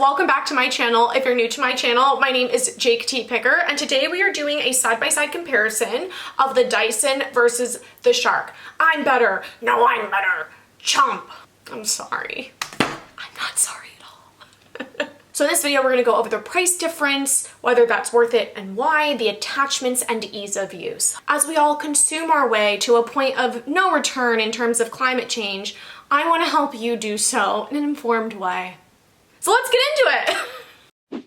welcome back to my channel. If you're new to my channel, my name is Jake T. Picker, and today we are doing a side-by-side comparison of the Dyson versus the Shark. I'm better. No, I'm better. Chomp. I'm sorry. I'm not sorry at all. So in this video, we're gonna go over the price difference, whether that's worth it and why, the attachments, and ease of use. As we all consume our way to a point of no return in terms of climate change, I wanna help you do so in an informed way. So let's get into it.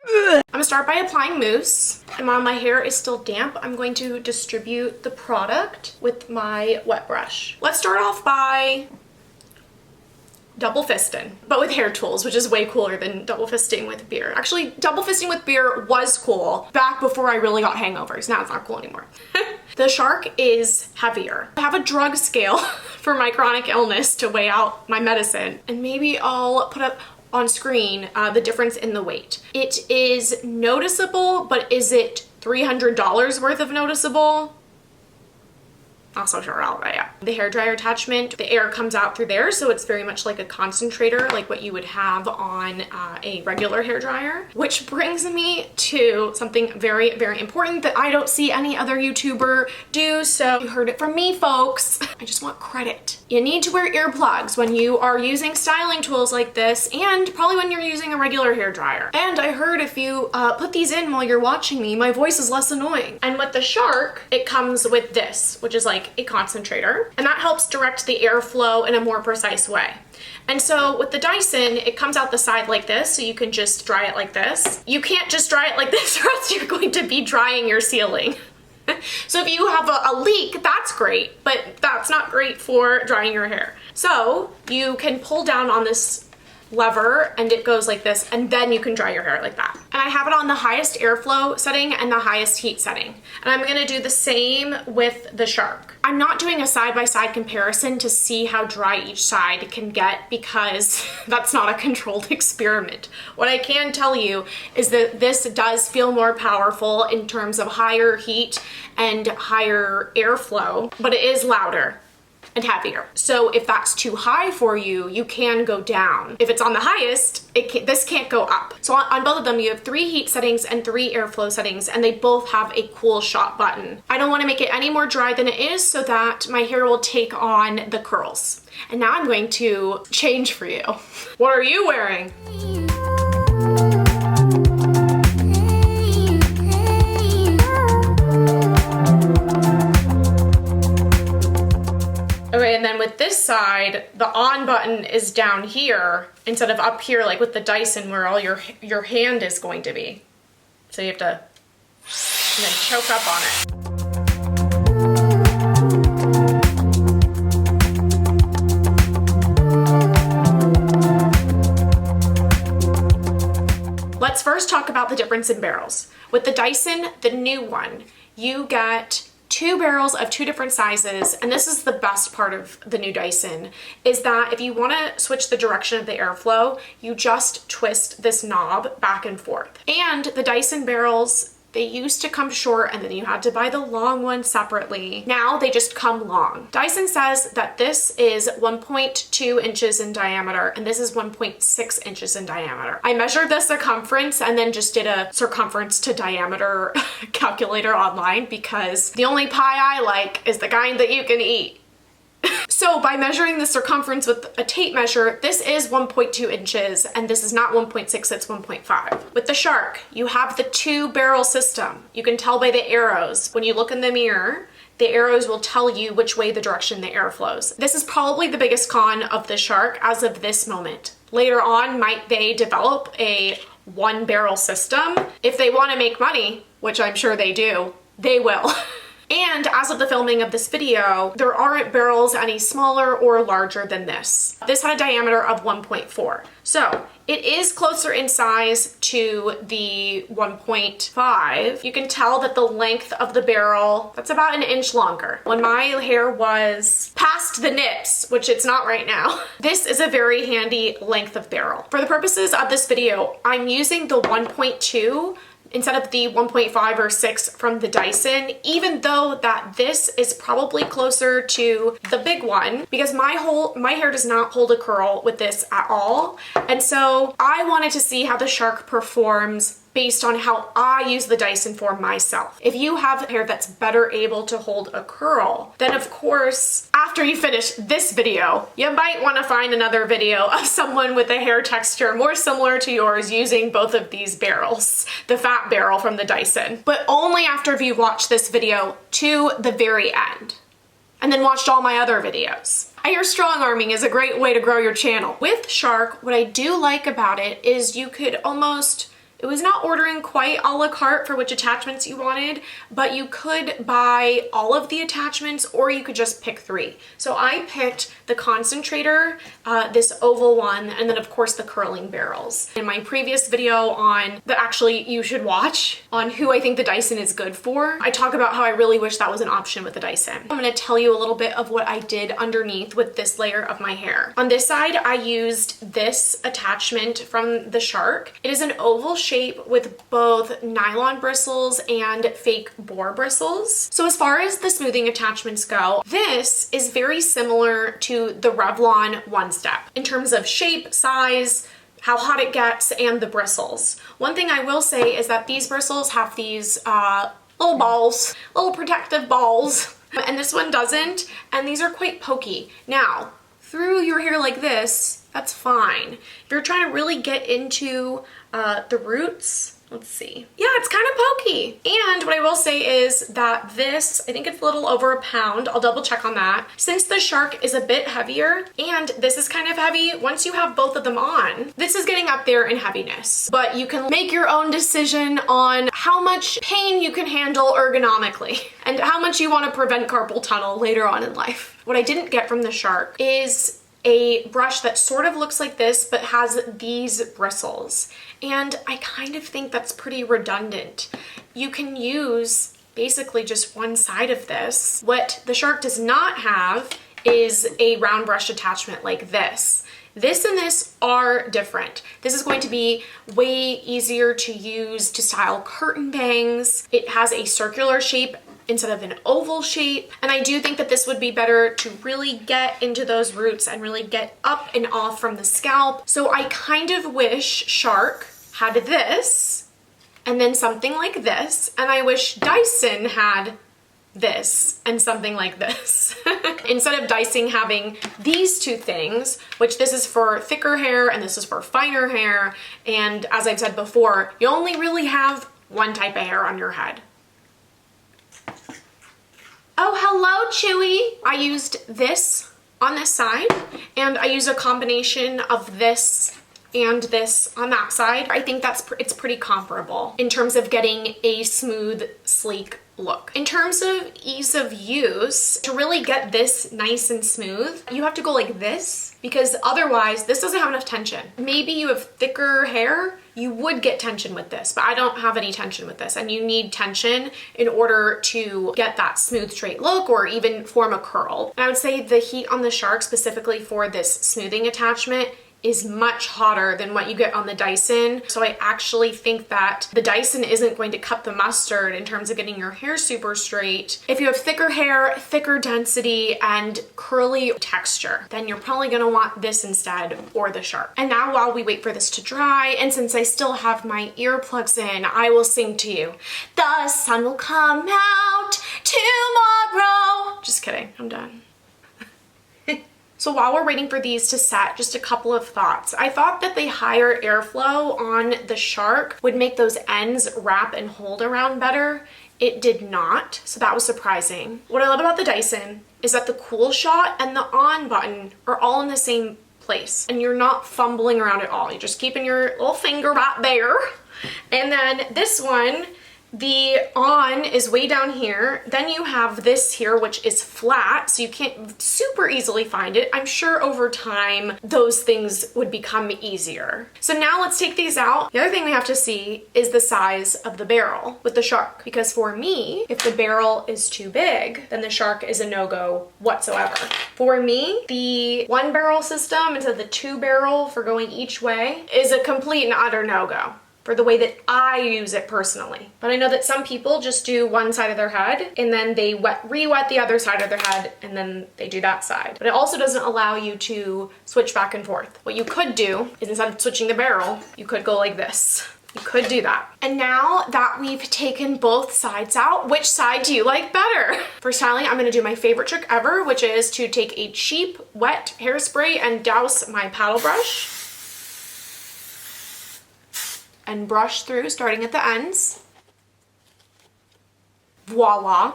I'm gonna start by applying mousse. And while my hair is still damp, I'm going to distribute the product with my wet brush. Let's start off by double fisting, but with hair tools, which is way cooler than double fisting with beer. Actually, double fisting with beer was cool back before I really got hangovers. Now it's not cool anymore. The Shark is heavier. I have a drug scale for my chronic illness to weigh out my medicine, and maybe I'll put up on screen the difference in the weight. It is noticeable, but is it $300 worth of noticeable? Not so sure about that yet. The hairdryer attachment, the air comes out through there, so it's very much like a concentrator, like what you would have on a regular hairdryer. Which brings me to something very, very important that I don't see any other YouTuber do, so you heard it from me, folks. I just want credit. You need to wear earplugs when you are using styling tools like this, and probably when you're using a regular hairdryer. And I heard if you put these in while you're watching me, my voice is less annoying. And with the Shark, it comes with this, which is like a concentrator, and that helps direct the airflow in a more precise way. And so with the Dyson, it comes out the side like this, so you can just dry it like this. You can't just dry it like this or else you're going to be drying your ceiling. So if you have a leak, that's great, but that's not great for drying your hair. So you can pull down on this lever and it goes like this, and then you can dry your hair like that. And I have it on the highest airflow setting and the highest heat setting. And I'm gonna do the same with the Shark. I'm not doing a side-by-side comparison to see how dry each side can get because that's not a controlled experiment. What I can tell you is that this does feel more powerful in terms of higher heat and higher airflow, but it is louder and heavier. So if that's too high for you, you can go down. If it's on the highest, this can't go up. So on both of them, you have 3 heat settings and 3 airflow settings, and they both have a cool shot button. I don't want to make it any more dry than it is so that my hair will take on the curls. And now I'm going to change for you. What are you wearing? Okay, and then with this side, the on button is down here instead of up here like with the Dyson where all your hand is going to be. So you have to and then choke up on it. Let's first talk about the difference in barrels. With the Dyson, the new one, you get 2 barrels of 2 different sizes, and this is the best part of the new Dyson, is that if you want to switch the direction of the airflow, you just twist this knob back and forth. And the Dyson barrels, they used to come short and then you had to buy the long one separately. Now they just come long. Dyson says that this is 1.2 inches in diameter and this is 1.6 inches in diameter. I measured the circumference and then just did a circumference to diameter calculator online because the only pie I like is the kind that you can eat. So by measuring the circumference with a tape measure, this is 1.2 inches and this is not 1.6, it's 1.5. With the Shark, you have the 2 barrel system. You can tell by the arrows. When you look in the mirror, the arrows will tell you which way the direction the air flows. This is probably the biggest con of the Shark as of this moment. Later on, might they develop a 1 barrel system? If they want to make money, which I'm sure they do, they will. And as of the filming of this video, there aren't barrels any smaller or larger than this. This had a diameter of 1.4. So it is closer in size to the 1.5. You can tell that the length of the barrel, that's about an inch longer. When my hair was past the nips, which it's not right now, this is a very handy length of barrel. For the purposes of this video, I'm using the 1.2 instead of the 1.5 or 6 from the Dyson, even though that this is probably closer to the big one, because my hair does not hold a curl with this at all. And so I wanted to see how the Shark performs based on how I use the Dyson for myself. If you have hair that's better able to hold a curl, then of course, after you finish this video, you might want to find another video of someone with a hair texture more similar to yours using both of these barrels, the fat barrel from the Dyson, but only after you've watched this video to the very end, and then watched all my other videos. Hair strong arming is a great way to grow your channel. With Shark, what I do like about it is you could almost, it was not ordering quite a la carte for which attachments you wanted, but you could buy all of the attachments or you could just pick 3. So I picked the concentrator, this oval one, and then of course the curling barrels. In my previous video on that actually you should watch on who I think the Dyson is good for, I talk about how I really wish that was an option with the Dyson. I'm gonna tell you a little bit of what I did underneath with this layer of my hair. On this side, I used this attachment from the Shark. It is an oval shape with both nylon bristles and fake boar bristles. So as far as the smoothing attachments go, this is very similar to the Revlon One-Step in terms of shape, size, how hot it gets, and the bristles. One thing I will say is that these bristles have these little balls, little protective balls, and this one doesn't, and these are quite pokey. Now, through your hair like this, that's fine. If you're trying to really get into the roots, let's see. Yeah, it's kind of pokey. And what I will say is that this, I think it's a little over a pound. I'll double check on that. Since the Shark is a bit heavier and this is kind of heavy, once you have both of them on, this is getting up there in heaviness. But you can make your own decision on how much pain you can handle ergonomically and how much you want to prevent carpal tunnel later on in life. What I didn't get from the Shark is a brush that sort of looks like this but has these bristles, and I kind of think that's pretty redundant. You can use basically just one side of this. What the Shark does not have is a round brush attachment like this. This and this are different. This is going to be way easier to use to style curtain bangs. It has a circular shape instead of an oval shape. And I do think that this would be better to really get into those roots and really get up and off from the scalp. So I kind of wish Shark had this and then something like this. And I wish Dyson had this and something like this. Instead of Dyson having these two things, which this is for thicker hair and this is for finer hair. And as I've said before, you only really have one type of hair on your head. Oh, hello, Chewy. I used this on this side, and I used a combination of this and this on that side. I think it's pretty comparable in terms of getting a smooth, sleek look. In terms of ease of use, to really get this nice and smooth, you have to go like this, because otherwise this doesn't have enough tension. Maybe you have thicker hair, you would get tension with this, but I don't have any tension with this, and you need tension in order to get that smooth, straight look or even form a curl. And I would say the heat on the Shark, specifically for this smoothing attachment, is much hotter than what you get on the Dyson. So I actually think that the Dyson isn't going to cut the mustard in terms of getting your hair super straight. If you have thicker hair, thicker density, and curly texture, then you're probably gonna want this instead, or the Shark. And now while we wait for this to dry, and since I still have my earplugs in, I will sing to you. The sun will come out tomorrow. Just kidding, I'm done. So while we're waiting for these to set, just a couple of thoughts. I thought that the higher airflow on the Shark would make those ends wrap and hold around better. It did not, so that was surprising. What I love about the Dyson is that the cool shot and the on button are all in the same place, and you're not fumbling around at all. You're just keeping your little finger right there. And then this one, the on is way down here. Then you have this here, which is flat, so you can't super easily find it. I'm sure over time, those things would become easier. So now let's take these out. The other thing we have to see is the size of the barrel with the Shark, because for me, if the barrel is too big, then the Shark is a no-go whatsoever. For me, the one barrel system instead of the two barrel for going each way is a complete and utter no-go. for the way that I use it personally. But I know that some people just do one side of their head and then they re-wet the other side of their head and then they do that side. But it also doesn't allow you to switch back and forth. What you could do is instead of switching the barrel, you could go like this. You could do that. And now that we've taken both sides out, which side do you like better? For styling, I'm gonna do my favorite trick ever, which is to take a cheap, wet hairspray and douse my paddle brush and brush through, starting at the ends. Voila.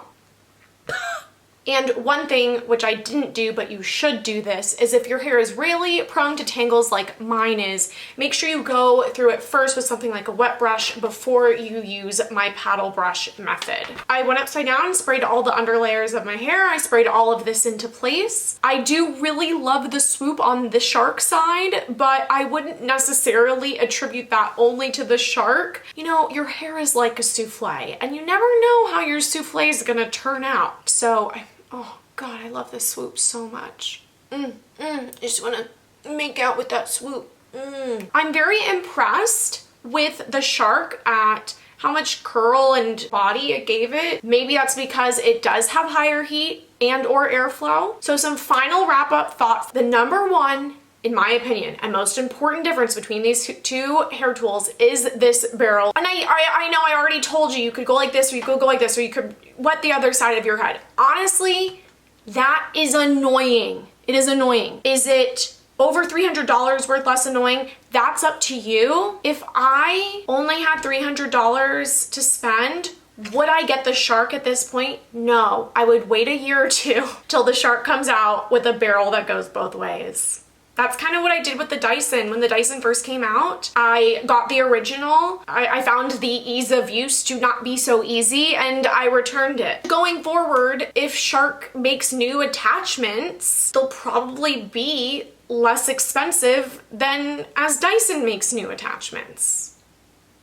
And one thing, which I didn't do, but you should do this, is if your hair is really prone to tangles like mine is, make sure you go through it first with something like a wet brush before you use my paddle brush method. I went upside down and sprayed all the underlayers of my hair. I sprayed all of this into place. I do really love the swoop on the shark side, but I wouldn't necessarily attribute that only to the shark. You know, your hair is like a souffle, and you never know how your souffle is gonna turn out. So oh God, I love this swoop so much. I just wanna make out with that swoop. I'm very impressed with the shark at how much curl and body it gave it. Maybe that's because it does have higher heat and or airflow. So some final wrap up thoughts. The number one, in my opinion, and most important difference between these two hair tools is this barrel. And I know I already told you could go like this, or you could go like this, or you could wet the other side of your head. Honestly, that is annoying. It is annoying. Is it over $300 worth less annoying? That's up to you. If I only had $300 to spend, would I get the Shark at this point? No. I would wait a year or two till the Shark comes out with a barrel that goes both ways. That's kind of what I did with the Dyson. When the Dyson first came out, I got the original. I found the ease of use to not be so easy, and I returned it. Going forward, if Shark makes new attachments, they'll probably be less expensive than as Dyson makes new attachments.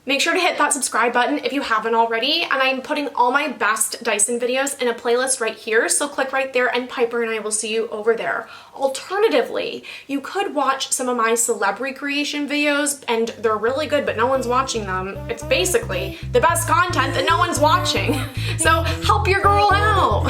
Make sure to hit that subscribe button if you haven't already, and I'm putting all my best Dyson videos in a playlist right here, so click right there and Piper and I will see you over there. Alternatively, you could watch some of my celeb recreation videos, and they're really good, but no one's watching them. It's basically the best content that no one's watching. So help your girl out.